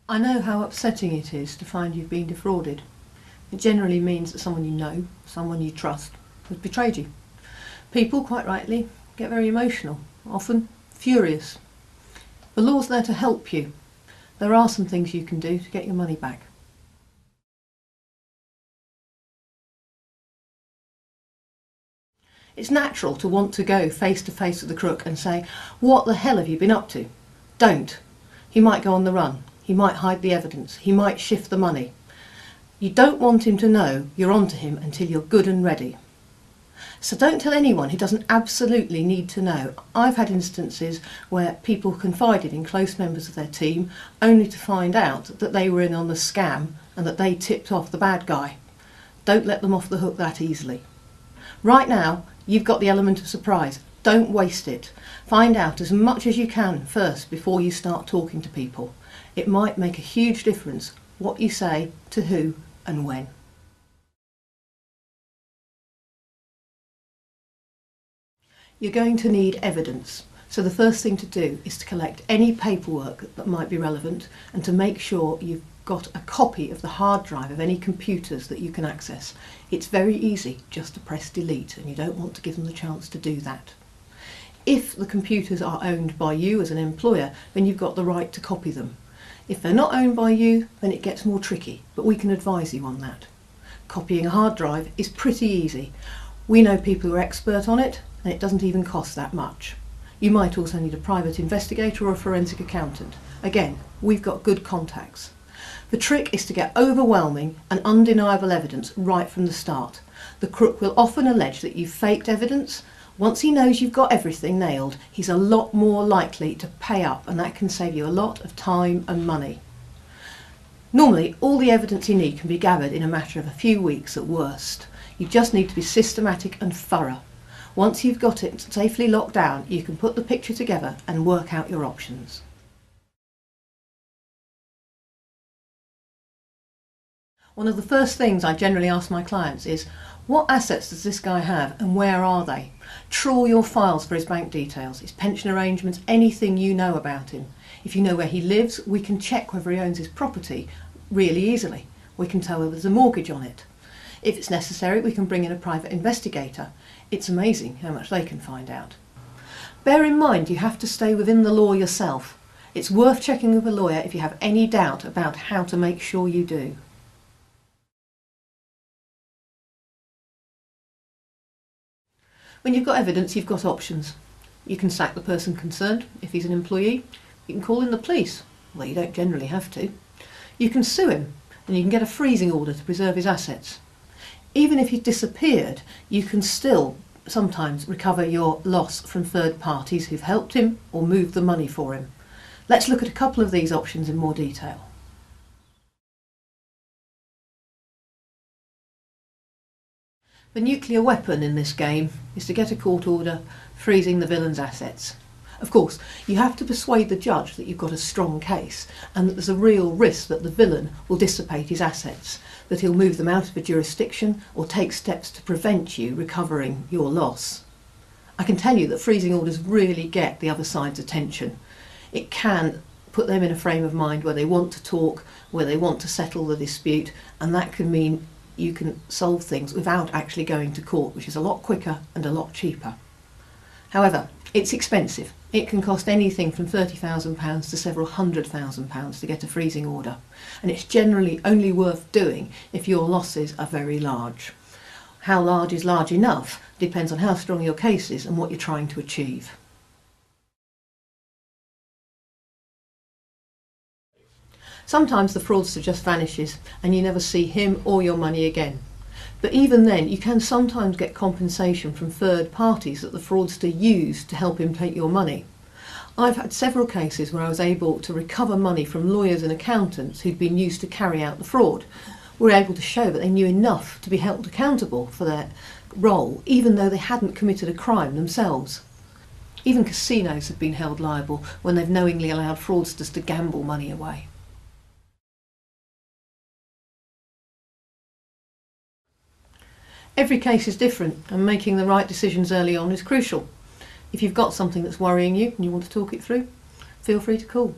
I know how upsetting it is to find you've been defrauded. It generally means that someone you know, someone you trust, has betrayed you. People, quite rightly, get very emotional, often furious. The law's there to help you. There are some things you can do to get your money back. It's natural to want to go face to face with the crook and say, "What the hell have you been up to?" Don't. He might go on the run. He might hide the evidence. He might shift the money. You don't want him to know you're onto him until you're good and ready. So don't tell anyone who doesn't absolutely need to know. I've had instances where people confided in close members of their team only to find out that they were in on the scam and that they tipped off the bad guy. Don't let them off the hook that easily. Right now, you've got the element of surprise. Don't waste it. Find out as much as you can first before you start talking to people. It might make a huge difference what you say, to who and when. You're going to need evidence, so the first thing to do is to collect any paperwork that might be relevant and to make sure you've got a copy of the hard drive of any computers that you can access. It's very easy just to press delete, and you don't want to give them the chance to do that. If the computers are owned by you as an employer, then you've got the right to copy them. If they're not owned by you, then it gets more tricky, but we can advise you on that. Copying a hard drive is pretty easy. We know people who are expert on it, and it doesn't even cost that much. You might also need a private investigator or a forensic accountant. Again, we've got good contacts. The trick is to get overwhelming and undeniable evidence right from the start. The crook will often allege that you've faked evidence. Once he knows you've got everything nailed, he's a lot more likely to pay up, and that can save you a lot of time and money. Normally, all the evidence you need can be gathered in a matter of a few weeks at worst. You just need to be systematic and thorough. Once you've got it safely locked down, you can put the picture together and work out your options. One of the first things I generally ask my clients is, what assets does this guy have and where are they? Trawl your files for his bank details, his pension arrangements, anything you know about him. If you know where he lives, we can check whether he owns his property really easily. We can tell whether there's a mortgage on it. If it's necessary, we can bring in a private investigator. It's amazing how much they can find out. Bear in mind you have to stay within the law yourself. It's worth checking with a lawyer if you have any doubt about how to make sure you do. When you've got evidence, you've got options. You can sack the person concerned if he's an employee. You can call in the police, although you don't generally have to. You can sue him, and you can get a freezing order to preserve his assets. Even if he's disappeared, you can still sometimes recover your loss from third parties who've helped him or moved the money for him. Let's look at a couple of these options in more detail. The nuclear weapon in this game is to get a court order freezing the villain's assets. Of course, you have to persuade the judge that you've got a strong case and that there's a real risk that the villain will dissipate his assets, that he'll move them out of a jurisdiction or take steps to prevent you recovering your loss. I can tell you that freezing orders really get the other side's attention. It can put them in a frame of mind where they want to talk, where they want to settle the dispute, and that can mean you can solve things without actually going to court, which is a lot quicker and a lot cheaper. However, it's expensive. It can cost anything from £30,000 to several £100,000 to get a freezing order, and it's generally only worth doing if your losses are very large. How large is large enough depends on how strong your case is and what you're trying to achieve. Sometimes the fraudster just vanishes and you never see him or your money again. But even then, you can sometimes get compensation from third parties that the fraudster used to help him take your money. I've had several cases where I was able to recover money from lawyers and accountants who'd been used to carry out the fraud. We were able to show that they knew enough to be held accountable for their role, even though they hadn't committed a crime themselves. Even casinos have been held liable when they've knowingly allowed fraudsters to gamble money away. Every case is different, and making the right decisions early on is crucial. If you've got something that's worrying you and you want to talk it through, feel free to call.